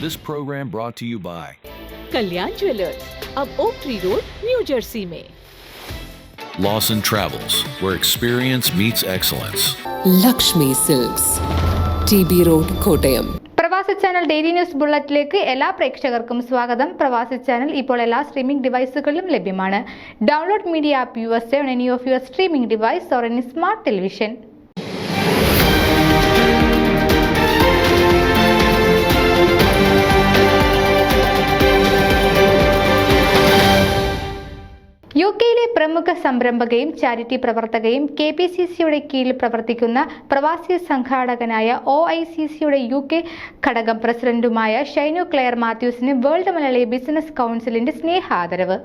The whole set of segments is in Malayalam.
This program brought to you by Kalyan jewellers, अब oak tree road, New Jersey में। Lawson Travels, where experience meets excellence. Lakshmi silks, TB road, Kottayam. Pravasi channel daily news ബുള്ളറ്റിലേക്ക് എല്ലാ പ്രേക്ഷകർക്കും സ്വാഗതം. പ്രവാസി ചാനൽ ഇപ്പോൾ എല്ലാ സ്ട്രീമിംഗ് ഡിവൈസുകളിലും ലഭ്യമാണ്. Download media app USA on any of your streaming device or any smart television. യുകെയിലെ പ്രമുഖ സംരംഭകയും ചാരിറ്റി പ്രവർത്തകയും KPCCയുടെ കീഴിൽ പ്രവർത്തിക്കുന്ന പ്രവാസി സംഘാടകനായ OICCയുടെ UK ഘടകം പ്രസിഡന്റുമായ ഷൈനു ക്ലെയർ മാത്യൂസിന് വേൾഡ് മലയാളി ബിസിനസ് കൗൺസിലിന്റെ സ്നേഹാദരവ്.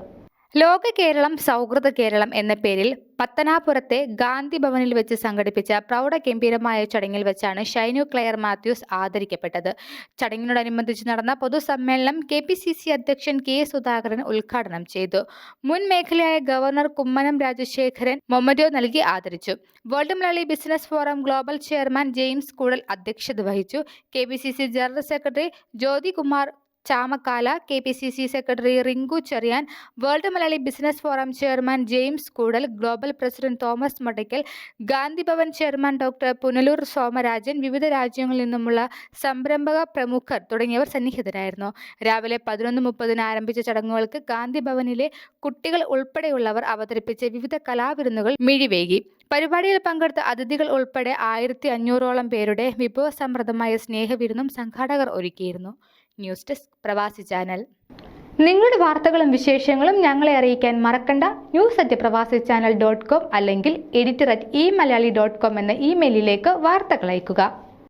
ലോക കേരളം സൗഹൃദ കേരളം എന്ന പേരിൽ പത്തനാപുരത്തെ ഗാന്ധി ഭവനിൽ വെച്ച് സംഘടിപ്പിച്ച പ്രൗഢഗംഭീരമായ ചടങ്ങിൽ വെച്ചാണ് ഷൈനു ക്ലെയർ മാത്യൂസ് ആദരിക്കപ്പെട്ടത്. ചടങ്ങിനോടനുബന്ധിച്ച് നടന്ന പൊതുസമ്മേളനം KPCC അധ്യക്ഷൻ K. സുധാകരൻ ഉദ്ഘാടനം ചെയ്തു. മുൻ മേഖലയായ ഗവർണർ കുമ്മനം രാജശേഖരൻ മൊമന്റോ നൽകി ആദരിച്ചു. World Malayali business forum global chairman James Koodal അധ്യക്ഷത വഹിച്ചു. KPCC general secretary Jyothikumar Chamakkala, KPCC secretary Rinku Cheriyan, world Malayali business forum chairman James Koodal, global president Thomas Madaikkal, Gandhi Bhavan chairman doctor Punalur Somarajan, വിവിധ രാജ്യങ്ങളിൽ നിന്നുമുള്ള സംരംഭക പ്രമുഖർ തുടങ്ങിയവർ സന്നിഹിതരായിരുന്നു. രാവിലെ 11:30 ആരംഭിച്ച ചടങ്ങുകൾക്ക് ഗാന്ധി ഭവനിലെ കുട്ടികൾ ഉൾപ്പെടെയുള്ളവർ അവതരിപ്പിച്ച വിവിധ കലാവിരുന്നുകൾ മിഴിവേകി. പരിപാടിയിൽ പങ്കെടുത്ത അതിഥികൾ ഉൾപ്പെടെ 1500ഓളം പേരുടെ വിഭവസമൃദ്ധമായ സ്നേഹവിരുന്നും സംഘാടകർ ഒരുക്കിയിരുന്നു. ന്യൂസ് ഡെസ്ക് പ്രവാസി ചാനൽ. നിങ്ങളുടെ വാർത്തകളും വിശേഷങ്ങളും ഞങ്ങളെ അറിയിക്കാൻ മറക്കണ്ട. news@pravasichannel.com അല്ലെങ്കിൽ editor@eMalayali.com എന്ന ഇമെയിലിലേക്ക് വാർത്തകൾ അയയ്ക്കുക.